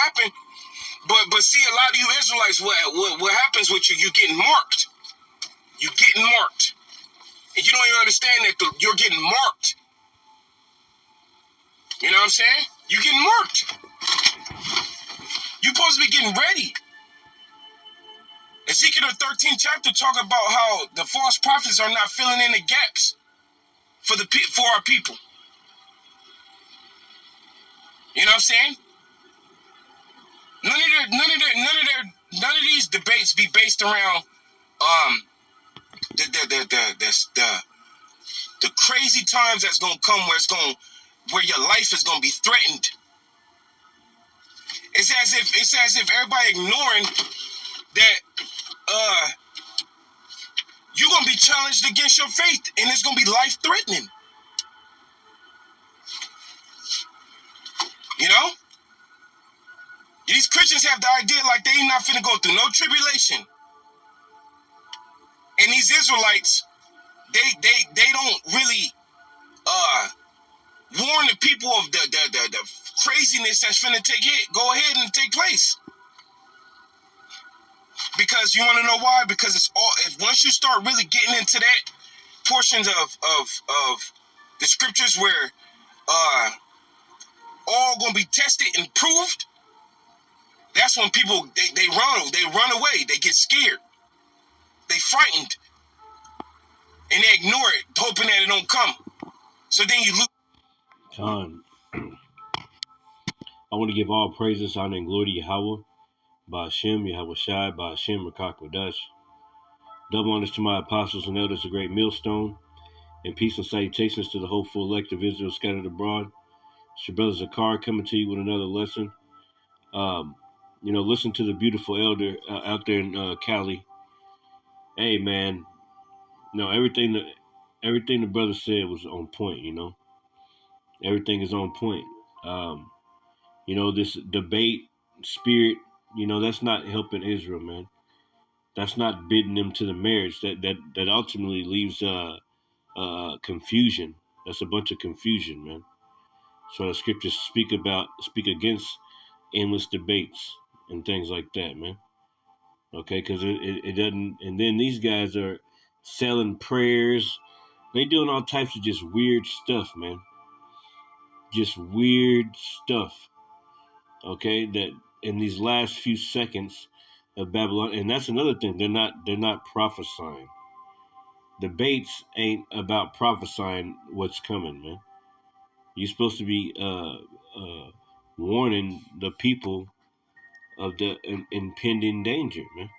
happen. But see, a lot of you Israelites, what happens with you? You're getting marked. You're getting marked, and you don't even understand that you're getting marked. You know what I'm saying? You're getting marked. You're supposed to be getting ready. Ezekiel 13th chapter talk about how the false prophets are not filling in the gaps for our people. You know what I'm saying? None of these debates be based around the crazy times that's gonna come where your life is gonna be threatened. It's as if everybody ignoring that you're gonna be challenged against your faith, and it's gonna be life threatening. You know? These Christians have the idea like they ain't not finna go through no tribulation. And these Israelites, they don't really warn the people of the craziness that's finna go ahead and take place. Because you want to know why? Because it's all, if once you start really getting into that portions of the scriptures where all gonna be tested and proved, that's when people they run away, they get scared, they frightened, and they ignore it, hoping that it don't come. So then you lose. John, I want to give all praises, honor, and glory to Yahweh, Ba'ashem, Yahweh Shai, Ba'ashem, Rakakwadash. Double honors to my apostles and elders, a great millstone, and peace and salutations to the hopeful elect of Israel scattered abroad. It's your brother Zakar coming to you with another lesson. Listen to the beautiful elder out there in Cali. Hey, man, everything the brother said was on point. Everything is on point. This debate spirit, that's not helping Israel, man. That's not bidding them to the marriage. That ultimately leaves confusion. That's a bunch of confusion, man. So the scriptures speak against endless debates and things like that, man. Okay, because it doesn't. And then these guys are selling prayers. They doing all types of just weird stuff, man. Just weird stuff. Okay, that in these last few seconds of Babylon, and that's another thing. They're not prophesying. Debates ain't about prophesying what's coming, man. You're supposed to be warning the people of the impending danger, man.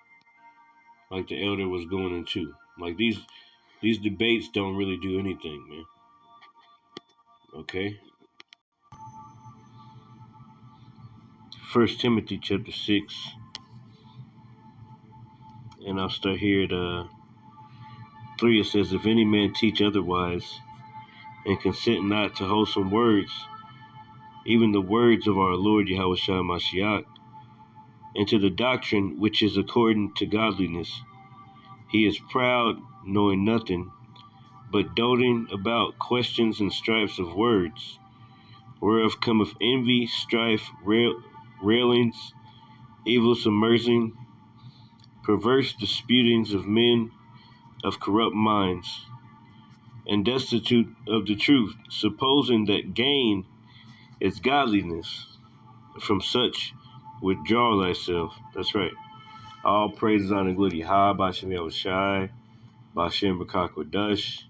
Like the elder was going into. Like these debates don't really do anything, man. Okay. 1 Timothy chapter 6, and I'll start here at 3. It says, "If any man teach otherwise, and consent not to wholesome words, even the words of our Lord Yahweh Shai Mashiach, and to the doctrine which is according to godliness, he is proud, knowing nothing, but doting about questions and strifes of words, whereof cometh envy, strife, railings, evil submersing, perverse disputings of men of corrupt minds, and destitute of the truth, supposing that gain is godliness. From such withdraw thyself." That's right. All praises on the glory. Ha, Bashem Yahushai, Bashem Bakakwadash.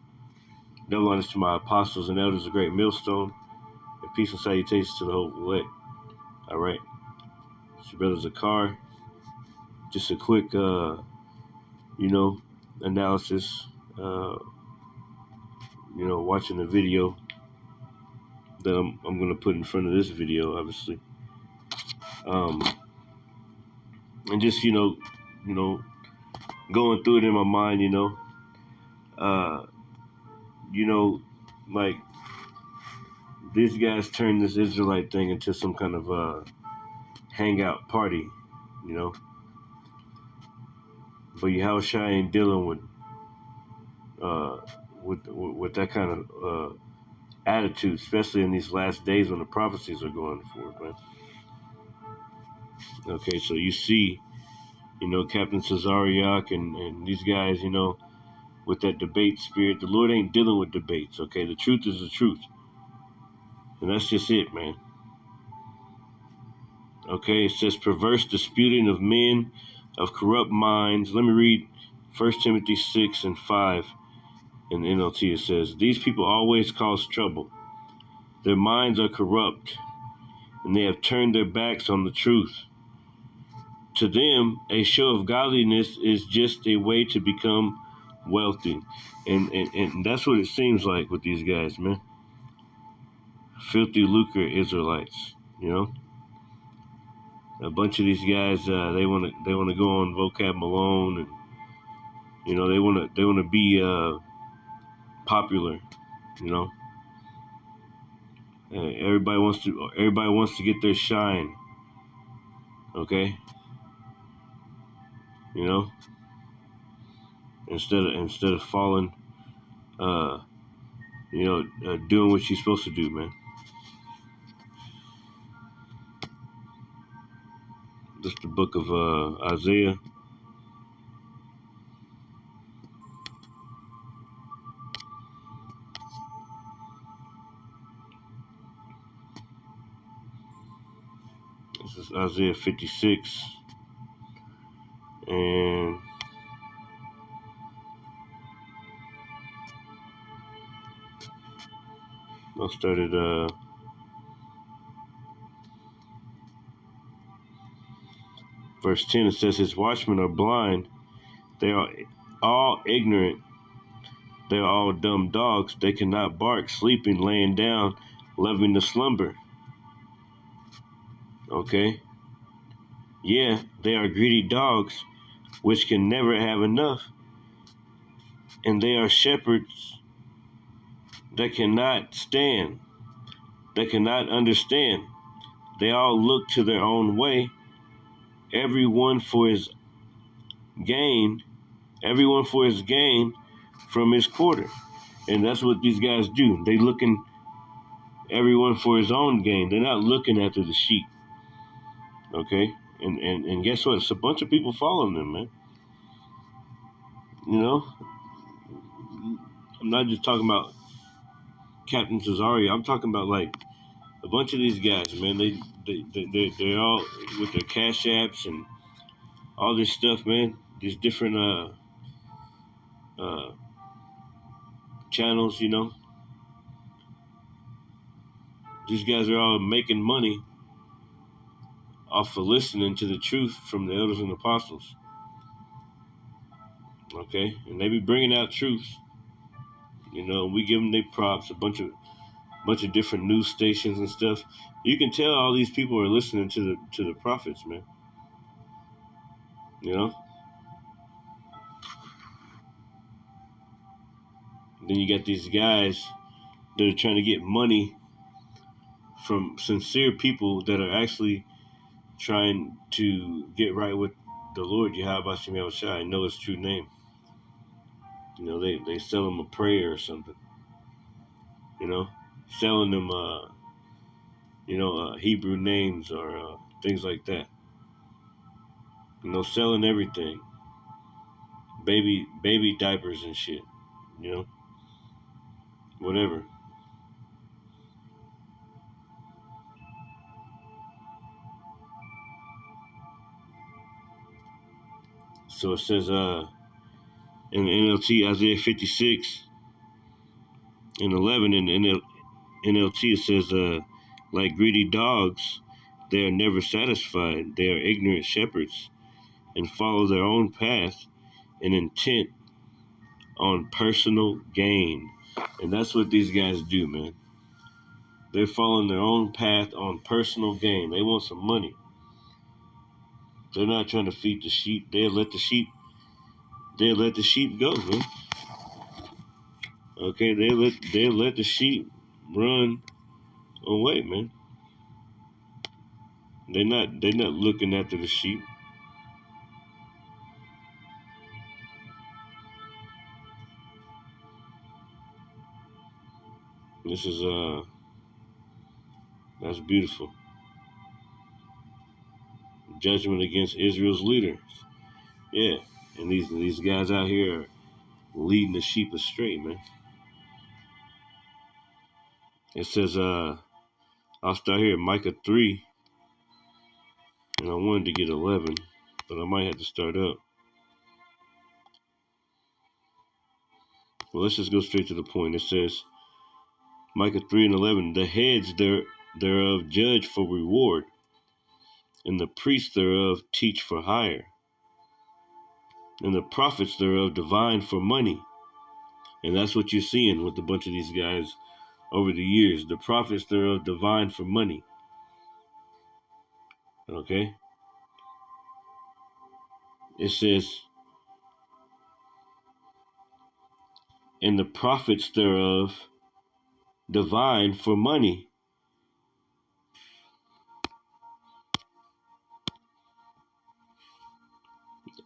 Double honors to my apostles and elders, a great millstone, and peace and salutations to the whole elect. All right. It's your brother Zakar. Just a quick, analysis. Watching the video that I'm going to put in front of this video, obviously. And just, going through it in my mind, like these guys turned this Israelite thing into some kind of hangout party, But Yahushua ain't dealing with that kind of attitude, especially in these last days when the prophecies are going forward, man. Okay, so you see, Captain Cesariak and these guys, with that debate spirit. The Lord ain't dealing with debates, okay? The truth is the truth. And that's just it, man. Okay, it says perverse disputing of men of corrupt minds. Let me read 1 Timothy 6:5 in the NLT. It says, these people always cause trouble. Their minds are corrupt, and they have turned their backs on the truth. To them, a show of godliness is just a way to become wealthy. And that's what it seems like with these guys, man. Filthy lucre Israelites, A bunch of these guys, they wanna go on vocab Malone, and they wanna be popular, you know. Everybody wants to get their shine, okay? You know, instead of falling, doing what you're supposed to do, man. This is the book of Isaiah. This is Isaiah 56, and I'll start at verse 10. It says, his watchmen are blind. They are all ignorant. They are all dumb dogs. They cannot bark, sleeping, laying down, loving to slumber. Okay? Yeah, they are greedy dogs, which can never have enough. And they are shepherds that cannot stand, that cannot understand. They all look to their own way, everyone for his gain, from his quarter. And that's what these guys do. They looking everyone for his own gain. They're not looking after the sheep. Okay? And guess what? It's a bunch of people following them, man. You know? I'm not just talking about Captain Cesario. I'm talking about like a bunch of these guys, man. They're all with their cash apps and all this stuff, man. These different uh channels, These guys are all making money off of listening to the truth from the elders and apostles. Okay, and they be bringing out truth. We give them their props. A bunch of different news stations and stuff. You can tell all these people are listening to the prophets, man. Then you got these guys that are trying to get money from sincere people that are actually trying to get right with the Lord, Yahweh Shem Yahushua, and know his true name. They sell them a prayer or something. Selling them Hebrew names or things like that. Selling everything. Baby diapers and shit. Whatever. So it says in the NLT, Isaiah 56 and 11, in the NLT it says, like greedy dogs, they are never satisfied. They are ignorant shepherds and follow their own path and intent on personal gain. And that's what these guys do, man. They're following their own path on personal gain. They want some money. They're not trying to feed the sheep. They'll let the sheep go, man. Okay, they let the sheep run away, man. They're not looking after the sheep. This is that's beautiful. judgment against Israel's leaders. Yeah, and these guys out here are leading the sheep astray, man. It says, I'll start here, Micah 3, and I wanted to get 11, but I might have to start up. Well, let's just go straight to the point. It says, Micah 3 and 11, the heads thereof judge for reward, and the priests thereof teach for hire, and the prophets thereof divine for money. And that's what you're seeing with a bunch of these guys over the years. The prophets thereof divine for money. Okay? It says, and the prophets thereof divine for money.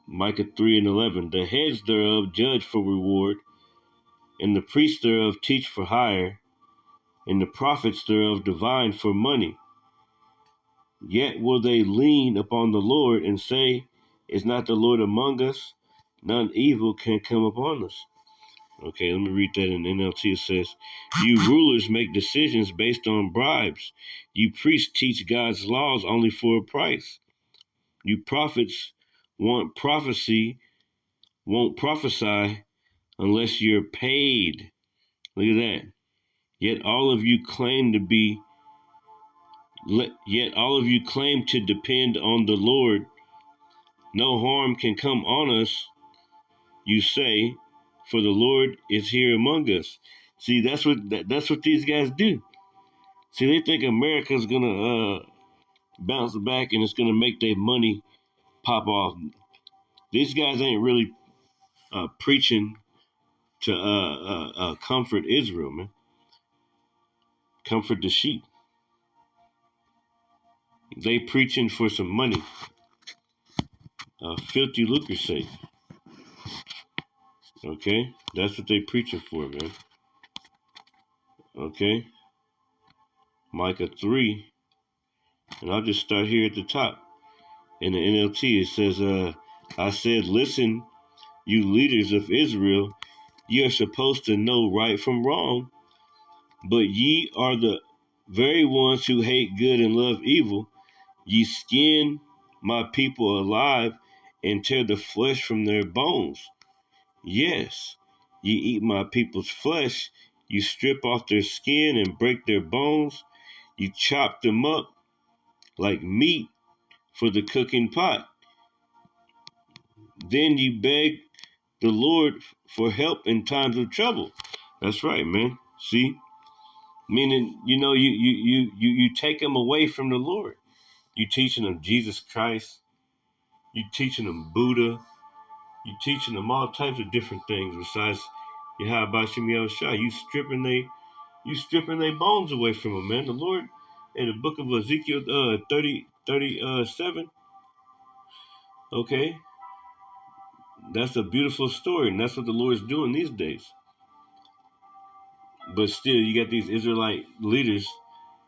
Micah 3 and 11, the heads thereof judge for reward, and the priests thereof teach for hire, and the prophets thereof divine for money. Yet will they lean upon the Lord and say, is not the Lord among us? None evil can come upon us. Okay, let me read that in NLT. It says, you rulers make decisions based on bribes. You priests teach God's laws only for a price. You prophets won't prophesy unless you're paid. Look at that. Yet all of you claim to depend on the Lord. No harm can come on us, you say, for the Lord is here among us. See, that's what these guys do. See, they think America's gonna bounce back and it's gonna make their money pop off. These guys ain't really preaching to comfort Israel, man. Comfort the sheep. They preaching for some money. Filthy lucre's sake. Okay? That's what they preaching for, man. Okay? Micah 3. And I'll just start here at the top. In the NLT, it says, I said, listen, you leaders of Israel, ye are supposed to know right from wrong, but ye are the very ones who hate good and love evil. Ye skin my people alive and tear the flesh from their bones. Yes, ye eat my people's flesh. You strip off their skin and break their bones. You chop them up like meat for the cooking pot. Then you beg the Lord for help in times of trouble. That's right, man. See? Meaning, you take them away from the Lord. You teaching them Jesus Christ. You teaching them Buddha. You teaching them all types of different things besides Yahweh Shem Yahushua. You stripping their bones away from them, man. The Lord in the book of Ezekiel 37, okay, that's a beautiful story, and that's what the Lord's doing these days. But still, you got these Israelite leaders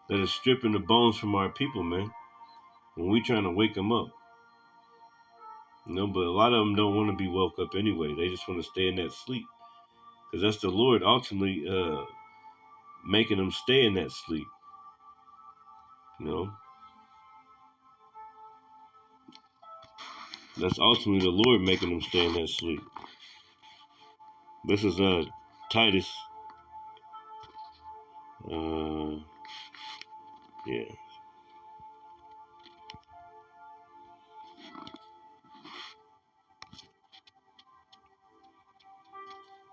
that are stripping the bones from our people, man. And we trying to wake them up. But a lot of them don't want to be woke up anyway. They just want to stay in that sleep. Because that's the Lord ultimately making them stay in that sleep. That's ultimately the Lord making them stay in that sleep. This is Titus. Yeah.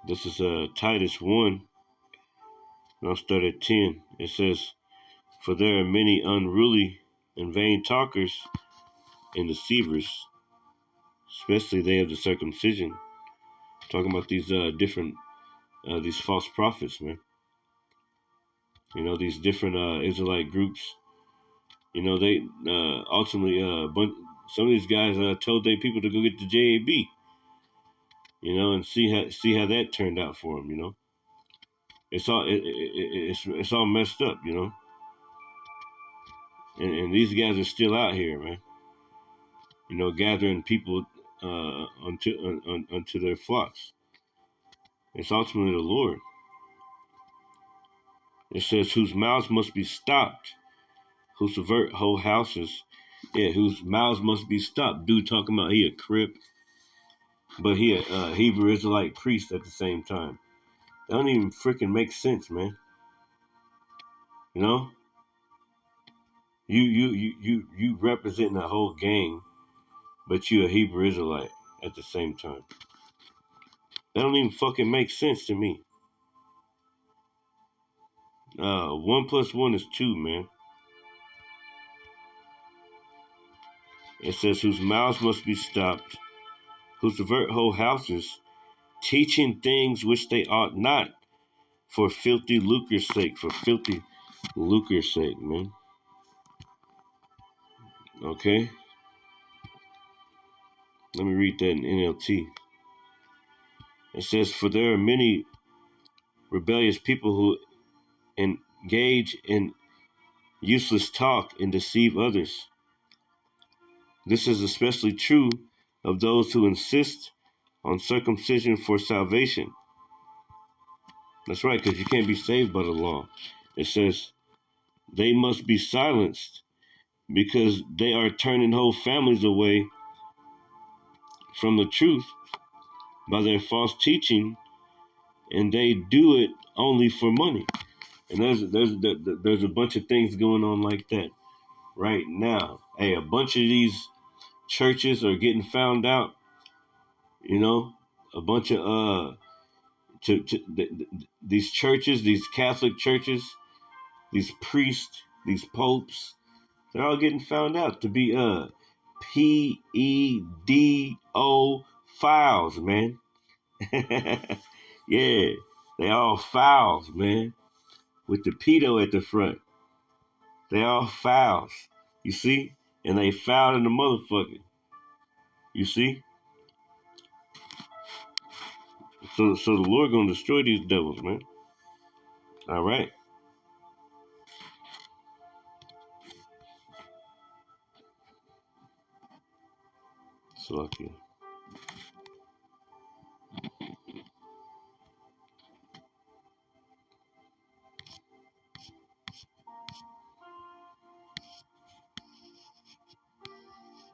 This is Titus 1. And I'll start at 10. It says, for there are many unruly and vain talkers and deceivers, especially they of the circumcision. Talking about these different, these false prophets, man. These different Israelite groups. They ultimately, some of these guys told their people to go get the JAB. And see how that turned out for them. It's all messed up. And these guys are still out here, man. gathering people unto their flocks. It's ultimately the Lord. It says, whose mouths must be stopped, who subvert whole houses. Yeah, whose mouths must be stopped. Dude talking about he a Crip, but he a Hebrew Israelite priest at the same time. That don't even freaking make sense, man. You know, you representing a whole gang, but you a Hebrew Israelite at the same time. That don't even fucking make sense to me. 1 + 1 is 2, man. It says, whose mouths must be stopped, who subvert whole houses, teaching things which they ought not, for filthy lucre's sake. For filthy lucre's sake, man. Okay? Let me read that in NLT. It says, for there are many rebellious people who engage in useless talk and deceive others. This is especially true of those who insist on circumcision for salvation. That's right, because you can't be saved by the law. It says they must be silenced because they are turning whole families away from the truth by their false teaching, and they do it only for money. And there's a bunch of things going on like that right now. Hey, a bunch of these churches are getting found out. A bunch of these churches, these Catholic churches, these priests, these popes, they're all getting found out to be pedo files, man. Yeah, they all files, man, with the pedo at the front. They all files, you see, and they fouled in the motherfucker. You see, so the Lord gonna destroy these devils, man. All right. So lucky.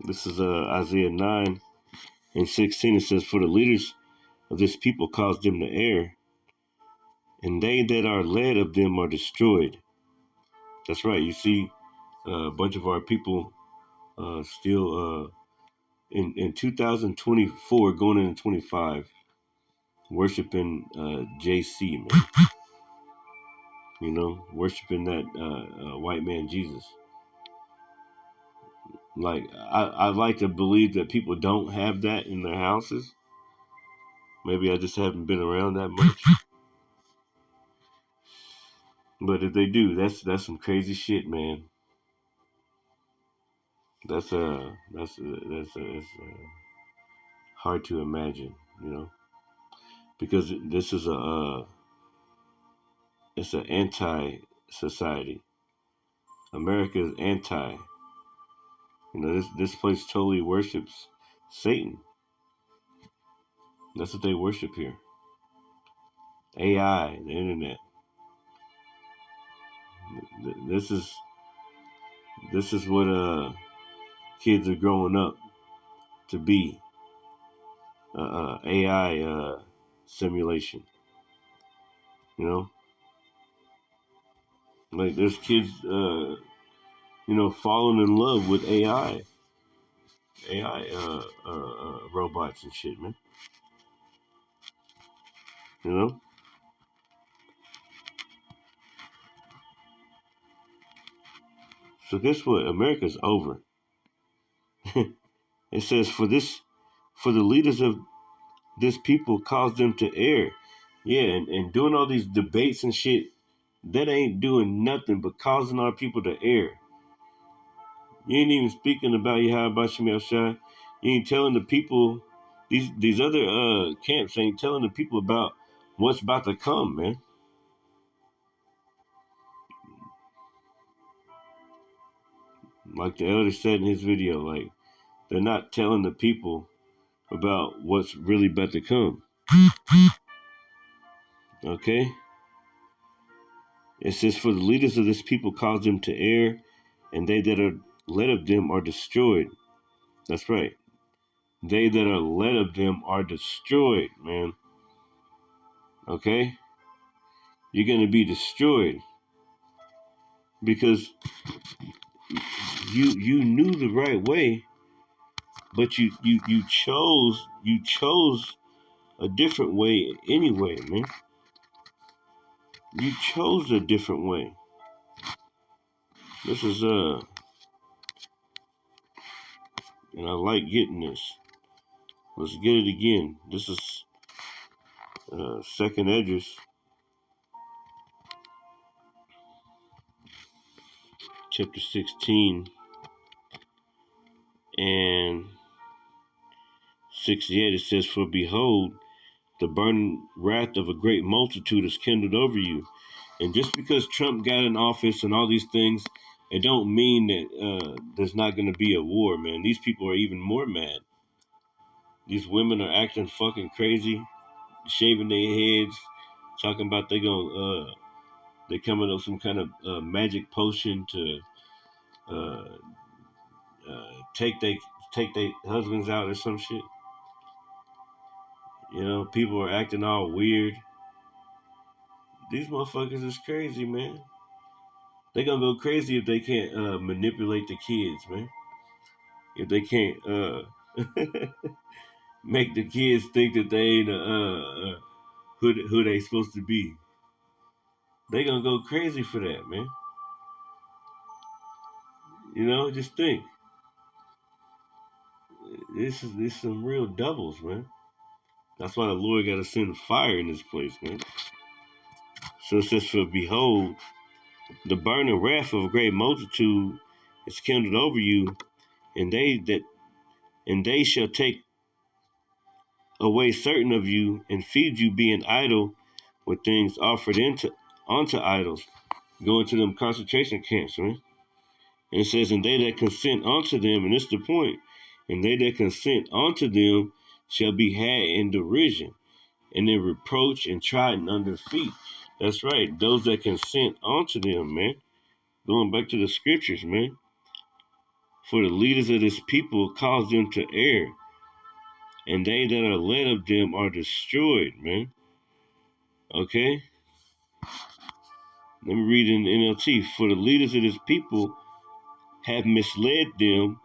This is Isaiah 9:16. It says, for the leaders of this people cause them to err, and they that are led of them are destroyed. That's right. You see, a bunch of our people still in 2024, going into 25, worshiping JC, man. Worshiping that white man Jesus. Like, I like to believe that people don't have that in their houses. Maybe I just haven't been around that much. But if they do, that's some crazy shit, man. That's hard to imagine, because this is it's an anti-society. America is anti. This place totally worships Satan. That's what they worship here. AI, the internet. This is what kids are growing up to be. AI simulation. Like there's kids falling in love with AI robots and shit, man. You know. So guess what? America's over. It says for the leaders of this people cause them to err. Yeah, and doing all these debates and shit, that ain't doing nothing but causing our people to err. You ain't even speaking about Yahweh Shemel Shai. You ain't telling the people, these other camps ain't telling the people about what's about to come, man. Like the elder said in his video, like, They're not telling the people about what's really about to come. Okay? It says, for the leaders of this people cause them to err, and they that are led of them are destroyed. That's right. They that are led of them are destroyed, man. Okay? You're going to be destroyed because you knew the right way, but you chose a different way anyway, man. You chose a different way. This is and I like getting this. Let's get it again. This is second Esdras, chapter 16 and 68. It says, for behold, the burning wrath of a great multitude is kindled over you. And just because Trump got in office and all these things, it don't mean that there's not going to be a war, man. These people are even more mad. These women are acting fucking crazy, shaving their heads, talking about they coming up with some kind of magic potion to uh, take they husbands out or some shit. You know, people are acting all weird. These motherfuckers is crazy, man. They gonna go crazy if they can't manipulate the kids, man. If they can't make the kids think that they ain't who they supposed to be, they gonna go crazy for that, man. You know, just think. This some real devils, man. That's why the Lord got to send fire in this place, man. So it says, for behold, the burning wrath of a great multitude is kindled over you, and they shall take away certain of you and feed you, being idle with things offered onto idols. Go into them concentration camps, man. And it says, and they that consent unto them, and this is the point, and they that consent unto them shall be had in derision, and in reproach and trodden under feet. That's right. Those that consent unto them, man. Going back to the scriptures, man. For the leaders of this people cause them to err, and they that are led of them are destroyed, man. Okay? Let me read in NLT. For the leaders of this people have misled them,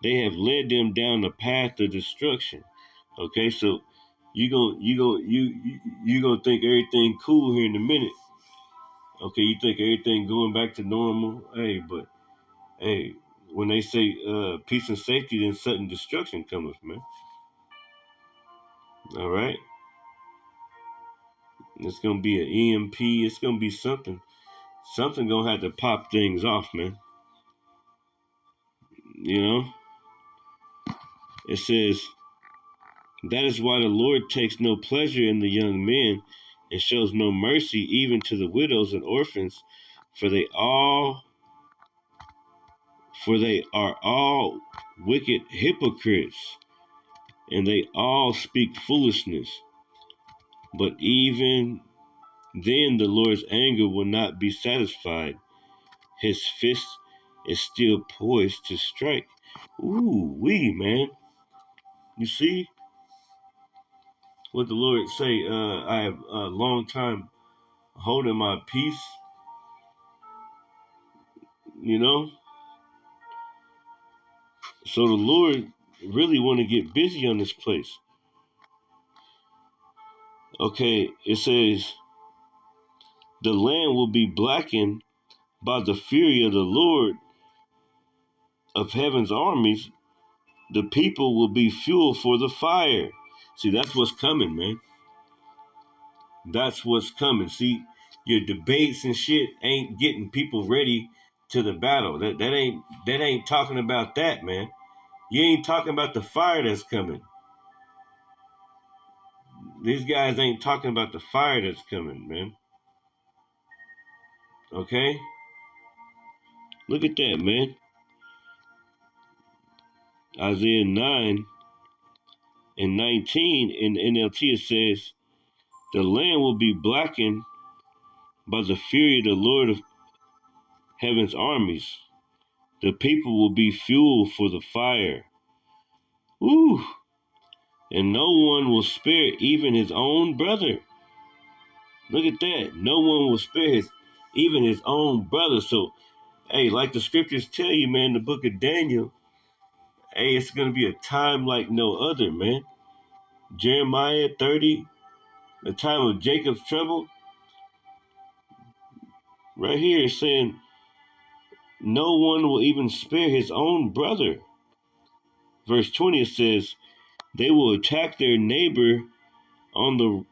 they have led them down the path of destruction. Okay, so you gonna think everything cool here in a minute. Okay, you think everything going back to normal. Hey, when they say peace and safety, then sudden destruction comes, man. All right, it's gonna be an EMP. It's gonna be something. Something gonna have to pop things off, man. You know, it says that is why the Lord takes no pleasure in the young men and shows no mercy even to the widows and orphans, for they all for they are all wicked hypocrites, and they all speak foolishness. But even then the Lord's anger will not be satisfied. His fist is still poised to strike. Ooh, wee, man. You see what the Lord say? I have a long time holding my peace, you know? So the Lord really want to get busy on this place. Okay, it says, the land will be blackened by the fury of the Lord of heaven's armies. The people will be fuel for the fire. See, that's what's coming, man. That's what's coming. See, your debates and shit ain't getting people ready to the battle. That ain't talking about that, man. You ain't talking about the fire that's coming. These guys ain't talking about the fire that's coming, man. Okay? Look at that, man. Isaiah 9 and 19 in the NLT, it says, the land will be blackened by the fury of the Lord of heaven's armies. The people will be fuel for the fire. Woo! And no one will spare even his own brother. Look at that. No one will spare even his own brother. So, hey, like the scriptures tell you, man, the book of Daniel, hey, it's going to be a time like no other, man. Jeremiah 30, the time of Jacob's trouble, right here is saying no one will even spare his own brother. Verse 20, it says, they will attack their neighbor on the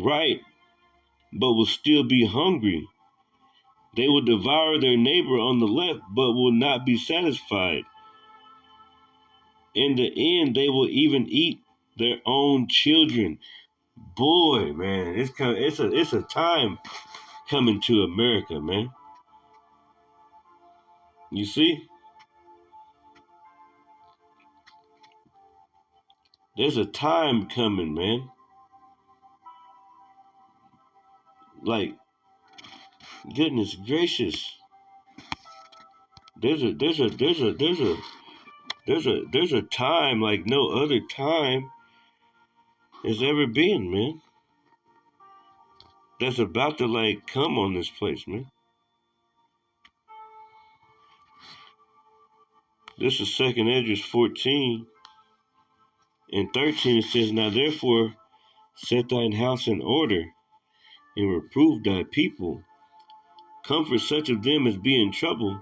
right, but will still be hungry. They will devour their neighbor on the left, but will not be satisfied. In the end, they will even eat their own children. Boy, man, it's a time coming to America, man. You see, there's a time coming, man. Like, goodness gracious, there's a time like no other time has ever been, man. That's about to like come on this place, man. This is 2nd Esdras 14 and 13. It says, now therefore set thine house in order, and reprove thy people. Comfort such of them as be in trouble,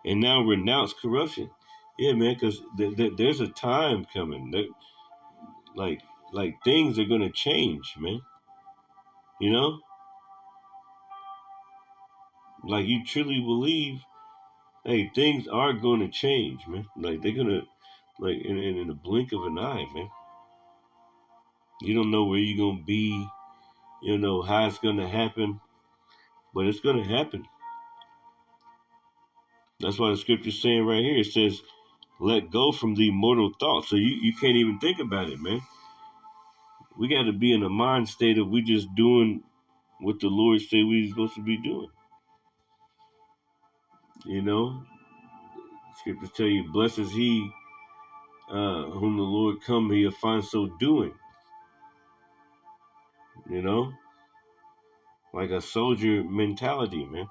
and now renounce corruption. Yeah, man, because there's a time coming. Like, like things are gonna change, man. You know, like you truly believe, hey, things are gonna change, man. Like they're gonna, like in the blink of an eye, man. You don't know where you're gonna be. You don't know how it's gonna happen, but it's gonna happen. That's why the scripture's saying right here. It says, let go from the mortal thoughts. So you can't even think about it, man. We got to be in a mind state of we just doing what the Lord said we supposed to be doing. You know, scriptures tell you, blessed is he whom the Lord come, he'll find so doing. You know, like a soldier mentality, man.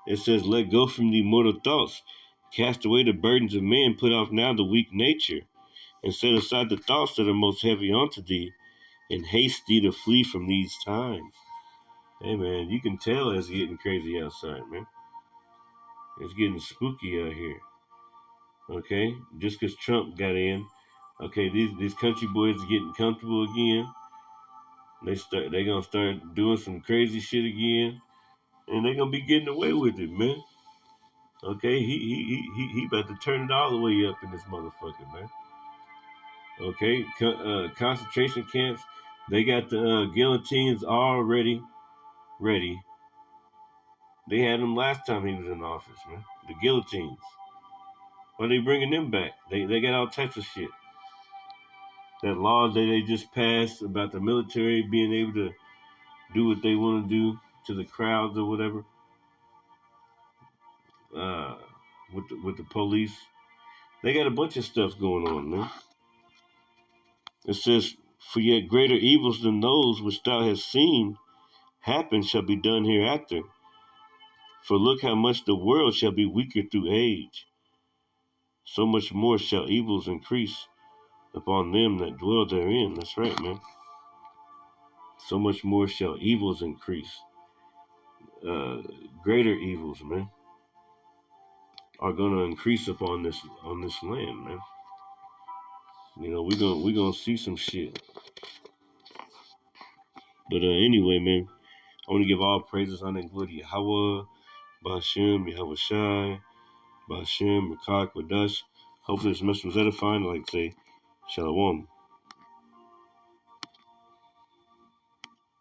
It says, let go from the mortal thoughts, cast away the burdens of men, put off now the weak nature, and set aside the thoughts that are most heavy unto thee, and haste thee to flee from these times. Hey, man, you can tell it's getting crazy outside, man. It's getting spooky out here. Okay, just because Trump got in, okay, these country boys are getting comfortable again. They gonna start doing some crazy shit again, and they gonna be getting away with it, man. Okay, he about to turn it all the way up in this motherfucker, man. Okay, concentration camps, they got the guillotines already ready. They had them last time he was in office, man. The guillotines. Why are they bringing them back? They got all types of shit. That laws that they just passed about the military being able to do what they want to do to the crowds or whatever. Uh, with the police, they got a bunch of stuff going on, man. It says, "For yet greater evils than those which thou hast seen happen shall be done hereafter. For look how much the world shall be weaker through age. So much more shall evils increase upon them that dwell therein." That's right, man. So much more shall evils increase. Uh, Greater evils, man, are gonna increase upon this land, man. You know, we gonna see some shit. But anyway, man, I want to give all praises, honor, and glory to Yahweh, Ba'ashem, Yahweh Shai, Ba'ashem, Rakak, Wadash. Hopefully this message was edifying. Like I say, Shalom.